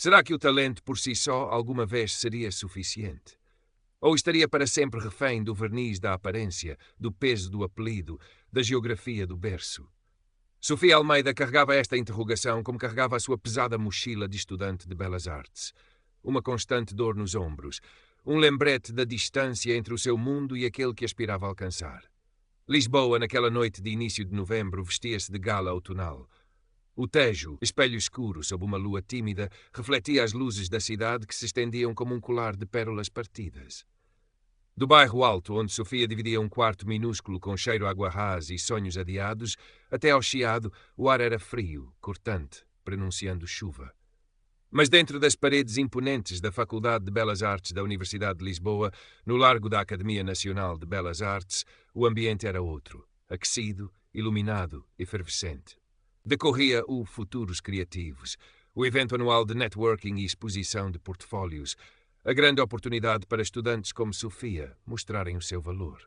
Será que o talento por si só alguma vez seria suficiente? Ou estaria para sempre refém do verniz da aparência, do peso do apelido, da geografia do berço? Sofia Almeida carregava esta interrogação como carregava a sua pesada mochila de estudante de belas artes. Uma constante dor nos ombros, um lembrete da distância entre o seu mundo e aquele que aspirava a alcançar. Lisboa, naquela noite de início de novembro, vestia-se de gala outonal. O Tejo, espelho escuro sob uma lua tímida, refletia as luzes da cidade que se estendiam como um colar de pérolas partidas. Do bairro alto, onde Sofia dividia um quarto minúsculo com cheiro a água rasa e sonhos adiados, até ao Chiado, o ar era frio, cortante, prenunciando chuva. Mas dentro das paredes imponentes da Faculdade de Belas Artes da Universidade de Lisboa, no largo da Academia Nacional de Belas Artes, o ambiente era outro, aquecido, iluminado, efervescente. Decorria o Futuros Criativos, o evento anual de networking e exposição de portfólios, a grande oportunidade para estudantes como Sofia mostrarem o seu valor.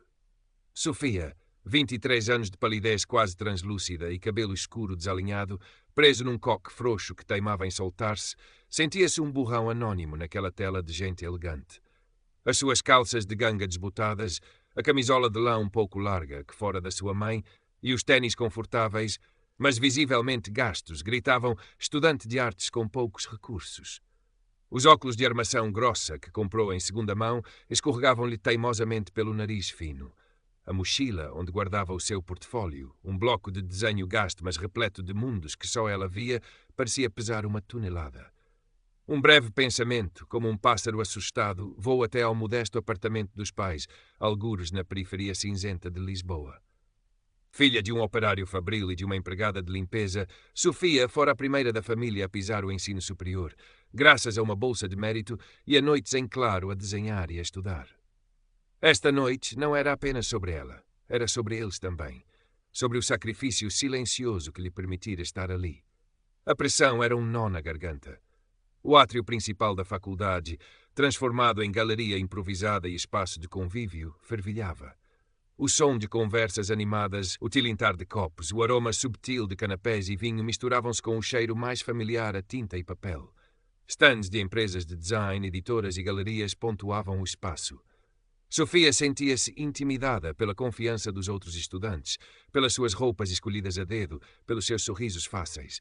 Sofia, 23 anos de palidez quase translúcida e cabelo escuro desalinhado, preso num coque frouxo que teimava em soltar-se, sentia-se um burrão anónimo naquela tela de gente elegante. As suas calças de ganga desbotadas, a camisola de lã um pouco larga que fora da sua mãe e os ténis confortáveis, mas visivelmente gastos, gritavam estudante de artes com poucos recursos. Os óculos de armação grossa que comprou em segunda mão escorregavam-lhe teimosamente pelo nariz fino. A mochila, onde guardava o seu portfólio, um bloco de desenho gasto mas repleto de mundos que só ela via, parecia pesar uma tonelada. Um breve pensamento, como um pássaro assustado, voou até ao modesto apartamento dos pais, algures na periferia cinzenta de Lisboa. Filha de um operário fabril e de uma empregada de limpeza, Sofia fora a primeira da família a pisar o ensino superior, graças a uma bolsa de mérito e a noites em claro a desenhar e a estudar. Esta noite não era apenas sobre ela, era sobre eles também, sobre o sacrifício silencioso que lhe permitira estar ali. A pressão era um nó na garganta. O átrio principal da faculdade, transformado em galeria improvisada e espaço de convívio, fervilhava. O som de conversas animadas, o tilintar de copos, o aroma subtil de canapés e vinho misturavam-se com o cheiro mais familiar a tinta e papel. Stands de empresas de design, editoras e galerias pontuavam o espaço. Sofia sentia-se intimidada pela confiança dos outros estudantes, pelas suas roupas escolhidas a dedo, pelos seus sorrisos fáceis.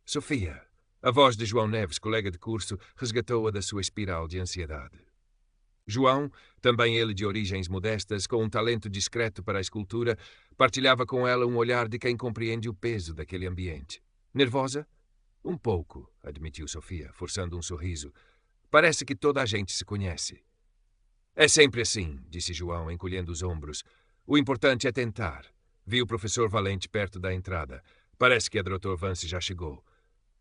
Sofia, a voz de João Neves, colega de curso, resgatou-a da sua espiral de ansiedade. João, também ele de origens modestas, com um talento discreto para a escultura, partilhava com ela um olhar de quem compreende o peso daquele ambiente. Nervosa? Um pouco, admitiu Sofia, forçando um sorriso. Parece que toda a gente se conhece. É sempre assim, disse João, encolhendo os ombros. O importante é tentar. Vi o professor Valente perto da entrada. Parece que a Dr. Vance já chegou.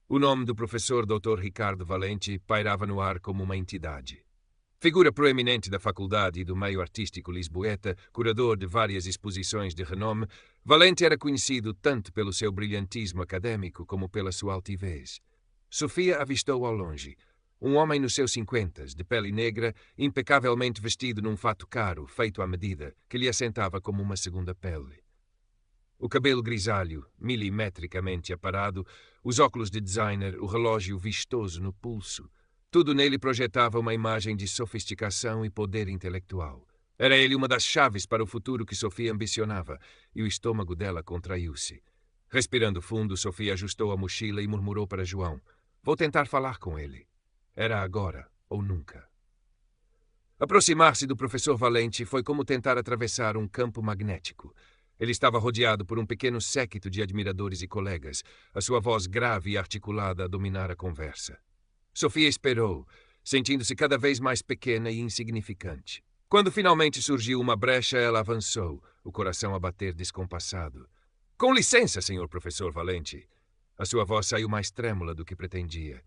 O nome do professor Dr. Ricardo Valente pairava no ar como uma entidade. Figura proeminente da faculdade e do meio artístico lisboeta, curador de várias exposições de renome, Valente era conhecido tanto pelo seu brilhantismo académico como pela sua altivez. Sofia avistou ao longe. Um homem nos seus 50, de pele negra, impecavelmente vestido num fato caro, feito à medida, que lhe assentava como uma segunda pele. O cabelo grisalho, milimetricamente aparado, os óculos de designer, o relógio vistoso no pulso, tudo nele projetava uma imagem de sofisticação e poder intelectual. Era ele uma das chaves para o futuro que Sofia ambicionava, e o estômago dela contraiu-se. Respirando fundo, Sofia ajustou a mochila e murmurou para João: "Vou tentar falar com ele. Era agora ou nunca." Aproximar-se do professor Valente foi como tentar atravessar um campo magnético. Ele estava rodeado por um pequeno séquito de admiradores e colegas, a sua voz grave e articulada a dominar a conversa. Sofia esperou, sentindo-se cada vez mais pequena e insignificante. Quando finalmente surgiu uma brecha, ela avançou, o coração a bater descompassado. "Com licença, senhor professor Valente." A sua voz saiu mais trêmula do que pretendia.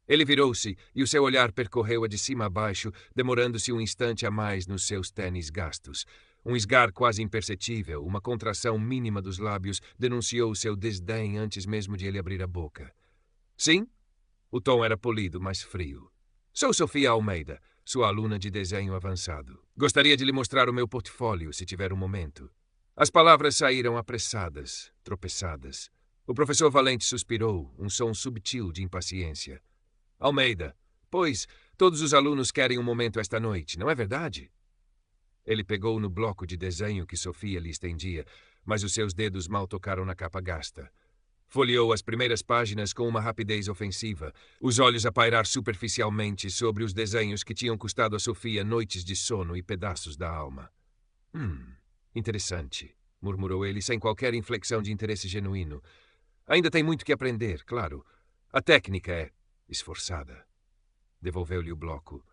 Ele virou-se e o seu olhar percorreu-a de cima a baixo, demorando-se um instante a mais nos seus tênis gastos. Um esgar quase imperceptível, uma contração mínima dos lábios, denunciou o seu desdém antes mesmo de ele abrir a boca. "Sim?" O tom era polido, mas frio. "Sou Sofia Almeida, sua aluna de desenho avançado. Gostaria de lhe mostrar o meu portfólio, se tiver um momento." As palavras saíram apressadas, tropeçadas. O professor Valente suspirou, um som subtil de impaciência. Almeida, pois todos os alunos querem um momento esta noite, não é verdade? Ele pegou no bloco de desenho que Sofia lhe estendia, mas os seus dedos mal tocaram na capa gasta. Folheou as primeiras páginas com uma rapidez ofensiva, os olhos a pairar superficialmente sobre os desenhos que tinham custado a Sofia noites de sono e pedaços da alma. Interessante, murmurou ele sem qualquer inflexão de interesse genuíno. Ainda tem muito que aprender, claro. A técnica é esforçada. Devolveu-lhe o bloco.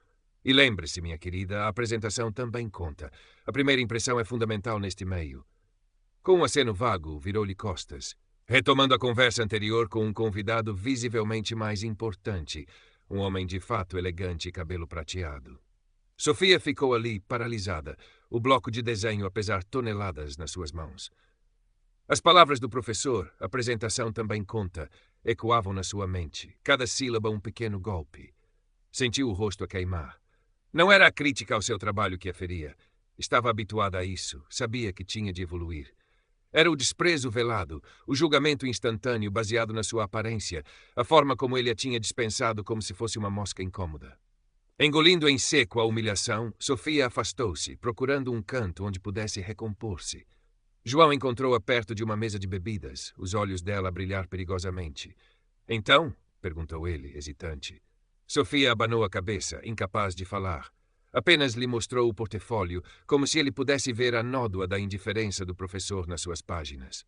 E lembre-se, minha querida, a apresentação também conta. A primeira impressão é fundamental neste meio. Com um aceno vago, virou-lhe costas, retomando a conversa anterior com um convidado visivelmente mais importante, um homem de fato elegante e cabelo prateado. Sofia ficou ali, paralisada, o bloco de desenho a pesar toneladas nas suas mãos. As palavras do professor, a apresentação também conta, ecoavam na sua mente, cada sílaba um pequeno golpe. Sentiu o rosto a queimar. Não era a crítica ao seu trabalho que a feria. Estava habituada a isso, sabia que tinha de evoluir. Era o desprezo velado, o julgamento instantâneo baseado na sua aparência, a forma como ele a tinha dispensado como se fosse uma mosca incômoda. Engolindo em seco a humilhação, Sofia afastou-se, procurando um canto onde pudesse recompor-se. João encontrou-a perto de uma mesa de bebidas, os olhos dela a brilhar perigosamente. Então? Perguntou ele, hesitante. Sofia abanou a cabeça, incapaz de falar. Apenas lhe mostrou o portfólio, como se ele pudesse ver a nódoa da indiferença do professor nas suas páginas.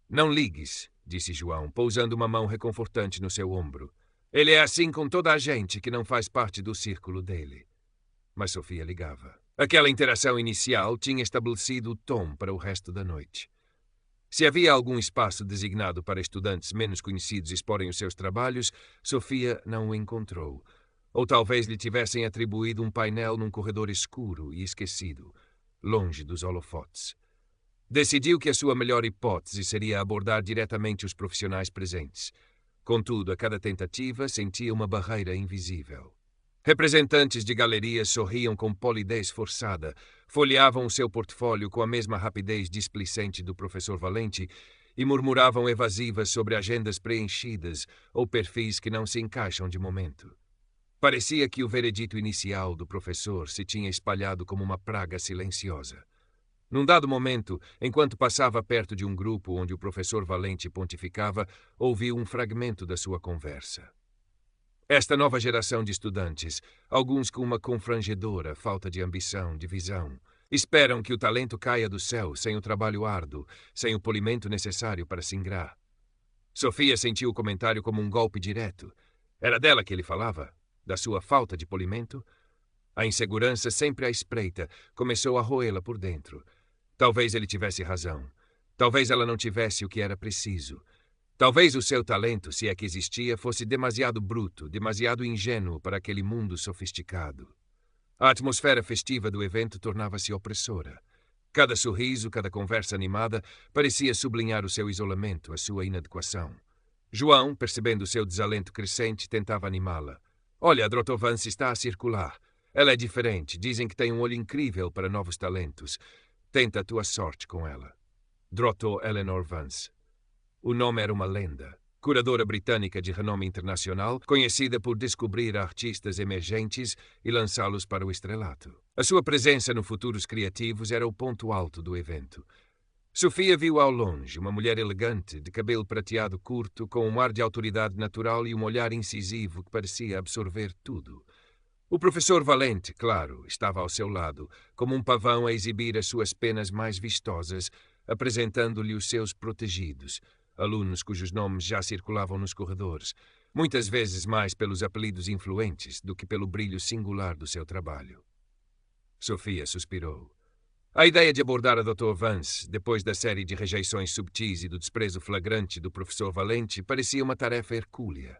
Não ligues, disse João, pousando uma mão reconfortante no seu ombro. Ele é assim com toda a gente que não faz parte do círculo dele. Mas Sofia ligava. Aquela interação inicial tinha estabelecido o tom para o resto da noite. Se havia algum espaço designado para estudantes menos conhecidos exporem os seus trabalhos, Sofia não o encontrou. Ou talvez lhe tivessem atribuído um painel num corredor escuro e esquecido, longe dos holofotes. Decidiu que a sua melhor hipótese seria abordar diretamente os profissionais presentes. Contudo, a cada tentativa sentia uma barreira invisível. Representantes de galerias sorriam com polidez forçada, folheavam o seu portfólio com a mesma rapidez displicente do professor Valente e murmuravam evasivas sobre agendas preenchidas ou perfis que não se encaixam de momento. Parecia que o veredito inicial do professor se tinha espalhado como uma praga silenciosa. Num dado momento, enquanto passava perto de um grupo onde o professor Valente pontificava, ouviu um fragmento da sua conversa. Esta nova geração de estudantes, alguns com uma confrangedora falta de ambição, de visão, esperam que o talento caia do céu sem o trabalho árduo, sem o polimento necessário para se ingrar. Sofia sentiu o comentário como um golpe direto. Era dela que ele falava? Da sua falta de polimento? A insegurança, sempre à espreita, começou a roê-la por dentro. Talvez ele tivesse razão. Talvez ela não tivesse o que era preciso. Talvez o seu talento, se é que existia, fosse demasiado bruto, demasiado ingênuo para aquele mundo sofisticado. A atmosfera festiva do evento tornava-se opressora. Cada sorriso, cada conversa animada parecia sublinhar o seu isolamento, a sua inadequação. João, percebendo o seu desalento crescente, tentava animá-la. Olha, a Dr. Vance está a circular. Ela é diferente, dizem que tem um olho incrível para novos talentos. Tenta a tua sorte com ela. Dr. Eleanor Vance. O nome era uma lenda. Curadora britânica de renome internacional, conhecida por descobrir artistas emergentes e lançá-los para o estrelato. A sua presença no Futuros Criativos era o ponto alto do evento. Sofia viu ao longe uma mulher elegante, de cabelo prateado curto, com um ar de autoridade natural e um olhar incisivo que parecia absorver tudo. O professor Valente, claro, estava ao seu lado, como um pavão a exibir as suas penas mais vistosas, apresentando-lhe os seus protegidos, alunos cujos nomes já circulavam nos corredores, muitas vezes mais pelos apelidos influentes do que pelo brilho singular do seu trabalho. Sofia suspirou. A ideia de abordar a Dr. Vance, depois da série de rejeições subtis e do desprezo flagrante do professor Valente, parecia uma tarefa hercúlea.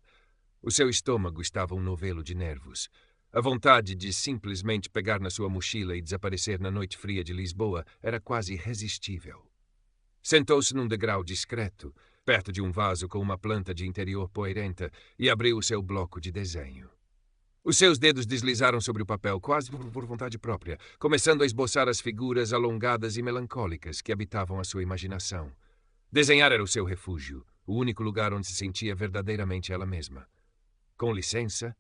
O seu estômago estava um novelo de nervos. A vontade de simplesmente pegar na sua mochila e desaparecer na noite fria de Lisboa era quase irresistível. Sentou-se num degrau discreto, perto de um vaso com uma planta de interior poeirenta, e abriu o seu bloco de desenho. Os seus dedos deslizaram sobre o papel quase por vontade própria, começando a esboçar as figuras alongadas e melancólicas que habitavam a sua imaginação. Desenhar era o seu refúgio, o único lugar onde se sentia verdadeiramente ela mesma. Com licença?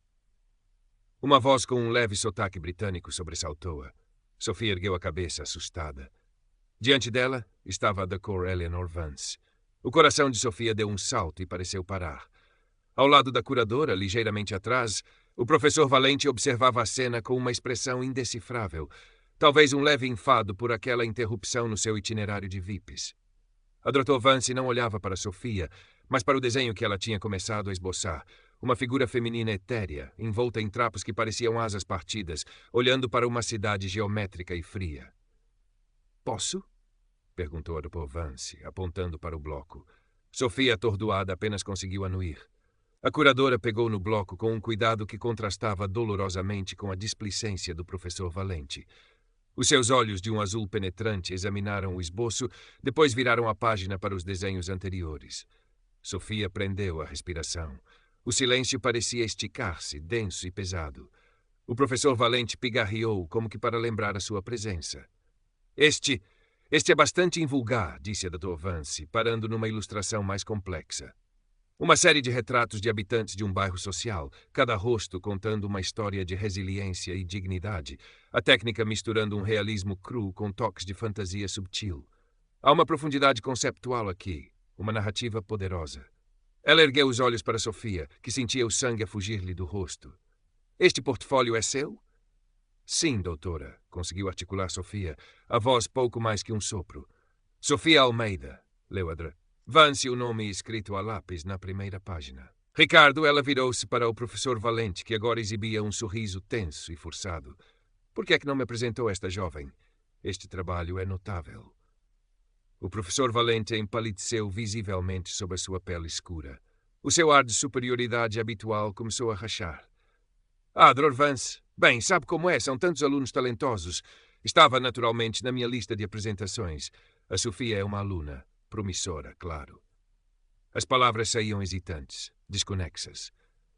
Uma voz com um leve sotaque britânico sobressaltou-a. Sofia ergueu a cabeça, assustada. Diante dela estava a Dr. Eleanor Vance. O coração de Sofia deu um salto e pareceu parar. Ao lado da curadora, ligeiramente atrás, o professor Valente observava a cena com uma expressão indecifrável, talvez um leve enfado por aquela interrupção no seu itinerário de VIPs. A Dr. Vance não olhava para Sofia, mas para o desenho que ela tinha começado a esboçar, uma figura feminina etérea, envolta em trapos que pareciam asas partidas, olhando para uma cidade geométrica e fria. "Posso?" perguntou a Dr. Vance, apontando para o bloco. Sofia, atordoada, apenas conseguiu anuir. A curadora pegou no bloco com um cuidado que contrastava dolorosamente com a displicência do professor Valente. Os seus olhos de um azul penetrante examinaram o esboço, depois viraram a página para os desenhos anteriores. Sofia prendeu a respiração. O silêncio parecia esticar-se, denso e pesado. O professor Valente pigarreou, como que para lembrar a sua presença. Este é bastante invulgar", disse a Dr. Vance, parando numa ilustração mais complexa. Uma série de retratos de habitantes de um bairro social, cada rosto contando uma história de resiliência e dignidade, a técnica misturando um realismo cru com toques de fantasia subtil. Há uma profundidade conceptual aqui, uma narrativa poderosa. Ela ergueu os olhos para Sofia, que sentia o sangue a fugir-lhe do rosto. "Este portfólio é seu?" "Sim, doutora", conseguiu articular Sofia, a voz pouco mais que um sopro. "Sofia Almeida", leu Adra. Vance o nome escrito a lápis na primeira página. "Ricardo", ela virou-se para o professor Valente, que agora exibia um sorriso tenso e forçado. "Por que é que não me apresentou esta jovem? Este trabalho é notável." O professor Valente empalideceu visivelmente sob a sua pele escura. O seu ar de superioridade habitual começou a rachar. "Ah, Dr. Vance, bem, sabe como é, são tantos alunos talentosos. Estava, naturalmente, na minha lista de apresentações. A Sofia é uma aluna. Promissora, claro." As palavras saíam hesitantes, desconexas.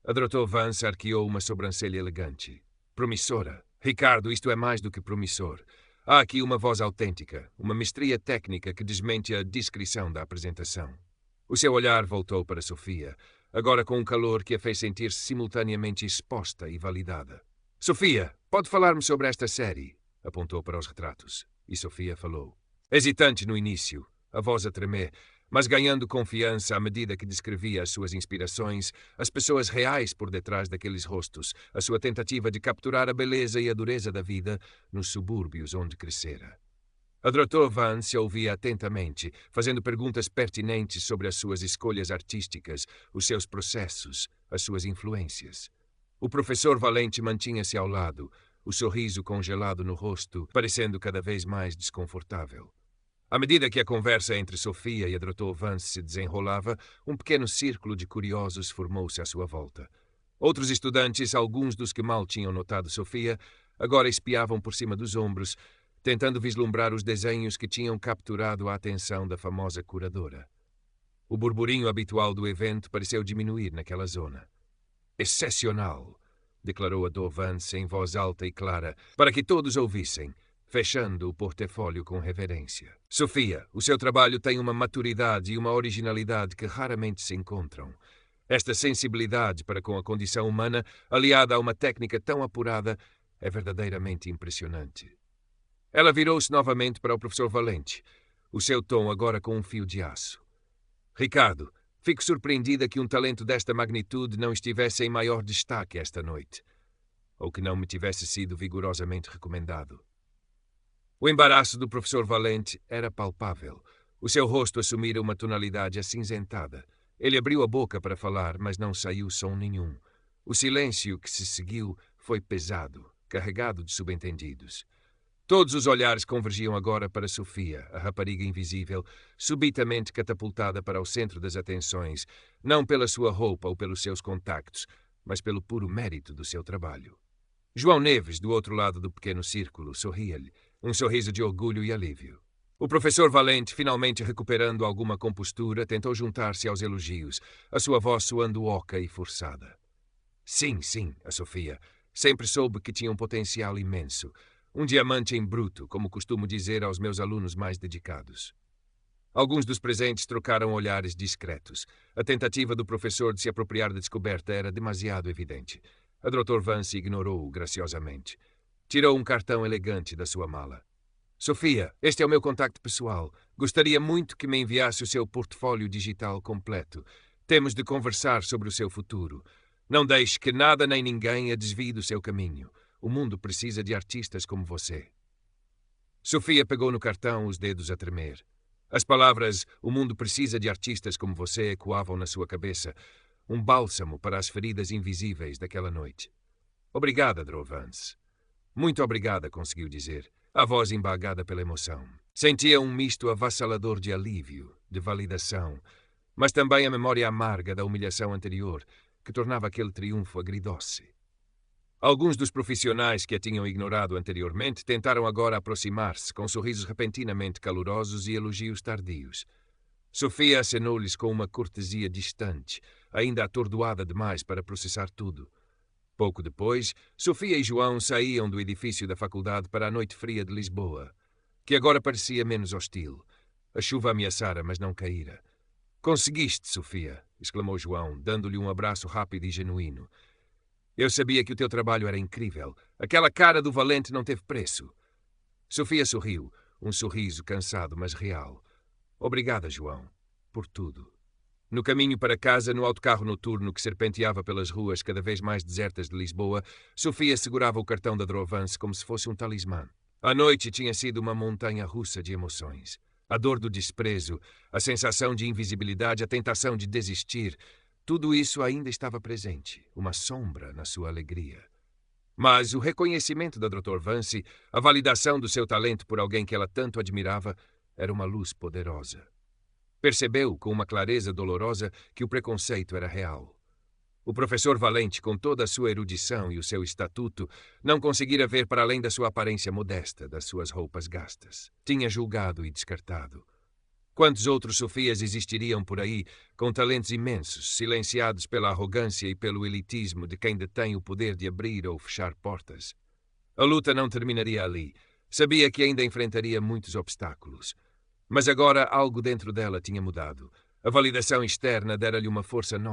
A Dr. Vance arqueou uma sobrancelha elegante. "Promissora? Ricardo, isto é mais do que promissor. Há aqui uma voz autêntica, uma mestria técnica que desmente a discrição da apresentação." O seu olhar voltou para Sofia, agora com um calor que a fez sentir-se simultaneamente exposta e validada. "Sofia, pode falar-me sobre esta série?" Apontou para os retratos. E Sofia falou. Hesitante no início, a voz a tremer, mas ganhando confiança à medida que descrevia as suas inspirações, as pessoas reais por detrás daqueles rostos, a sua tentativa de capturar a beleza e a dureza da vida nos subúrbios onde crescera. A Dr. Vance ouvia atentamente, fazendo perguntas pertinentes sobre as suas escolhas artísticas, os seus processos, as suas influências. O professor Valente mantinha-se ao lado, o sorriso congelado no rosto, parecendo cada vez mais desconfortável. À medida que a conversa entre Sofia e a Dr. Vance se desenrolava, um pequeno círculo de curiosos formou-se à sua volta. Outros estudantes, alguns dos que mal tinham notado Sofia, agora espiavam por cima dos ombros, tentando vislumbrar os desenhos que tinham capturado a atenção da famosa curadora. O burburinho habitual do evento pareceu diminuir naquela zona. "Excepcional", declarou a Dr. Vance em voz alta e clara, para que todos ouvissem, fechando o portfólio com reverência. "Sofia, o seu trabalho tem uma maturidade e uma originalidade que raramente se encontram. Esta sensibilidade para com a condição humana, aliada a uma técnica tão apurada, é verdadeiramente impressionante." Ela virou-se novamente para o professor Valente, o seu tom agora com um fio de aço. "Ricardo, fico surpreendida que um talento desta magnitude não estivesse em maior destaque esta noite, ou que não me tivesse sido vigorosamente recomendado." O embaraço do professor Valente era palpável. O seu rosto assumira uma tonalidade acinzentada. Ele abriu a boca para falar, mas não saiu som nenhum. O silêncio que se seguiu foi pesado, carregado de subentendidos. Todos os olhares convergiam agora para Sofia, a rapariga invisível, subitamente catapultada para o centro das atenções, não pela sua roupa ou pelos seus contactos, mas pelo puro mérito do seu trabalho. João Neves, do outro lado do pequeno círculo, sorria-lhe, um sorriso de orgulho e alívio. O professor Valente, finalmente recuperando alguma compostura, tentou juntar-se aos elogios, a sua voz soando oca e forçada. "Sim, sim", a Sofia. "Sempre soube que tinha um potencial imenso. Um diamante em bruto, como costumo dizer aos meus alunos mais dedicados." Alguns dos presentes trocaram olhares discretos. A tentativa do professor de se apropriar da descoberta era demasiado evidente. A Dr. Vance ignorou-o graciosamente. Tirou um cartão elegante da sua mala. Sofia, este é o meu contacto pessoal. Gostaria muito que me enviasse o seu portfólio digital completo. Temos de conversar sobre o seu futuro. Não deixe que nada nem ninguém a desvie do seu caminho. O mundo precisa de artistas como você. Sofia pegou no cartão, os dedos a tremer. As palavras "o mundo precisa de artistas como você" ecoavam na sua cabeça, um bálsamo para as feridas invisíveis daquela noite. Obrigada, Dr. Vance. Muito obrigada, conseguiu dizer, a voz embargada pela emoção. Sentia um misto avassalador de alívio, de validação, mas também a memória amarga da humilhação anterior, que tornava aquele triunfo agridoce. Alguns dos profissionais que a tinham ignorado anteriormente tentaram agora aproximar-se, com sorrisos repentinamente calorosos e elogios tardios. Sofia acenou-lhes com uma cortesia distante, ainda atordoada demais para processar tudo. Pouco depois, Sofia e João saíam do edifício da faculdade para a noite fria de Lisboa, que agora parecia menos hostil. A chuva ameaçara, mas não caíra. "Conseguiste, Sofia!" exclamou João, dando-lhe um abraço rápido e genuíno. "Eu sabia que o teu trabalho era incrível. Aquela cara do valente não teve preço." Sofia sorriu, um sorriso cansado, mas real. "Obrigada, João, por tudo." No caminho para casa, no autocarro noturno que serpenteava pelas ruas cada vez mais desertas de Lisboa, Sofia segurava o cartão da Dr. Vance como se fosse um talismã. A noite tinha sido uma montanha russa de emoções. A dor do desprezo, a sensação de invisibilidade, a tentação de desistir, tudo isso ainda estava presente, uma sombra na sua alegria. Mas o reconhecimento da Dr. Vance, a validação do seu talento por alguém que ela tanto admirava, era uma luz poderosa. Percebeu, com uma clareza dolorosa, que o preconceito era real. O professor Valente, com toda a sua erudição e o seu estatuto, não conseguira ver para além da sua aparência modesta, das suas roupas gastas. Tinha julgado e descartado. Quantos outros Sofias existiriam por aí, com talentos imensos, silenciados pela arrogância e pelo elitismo de quem detém o poder de abrir ou fechar portas? A luta não terminaria ali. Sabia que ainda enfrentaria muitos obstáculos. Mas agora algo dentro dela tinha mudado. A validação externa dera-lhe uma força nova.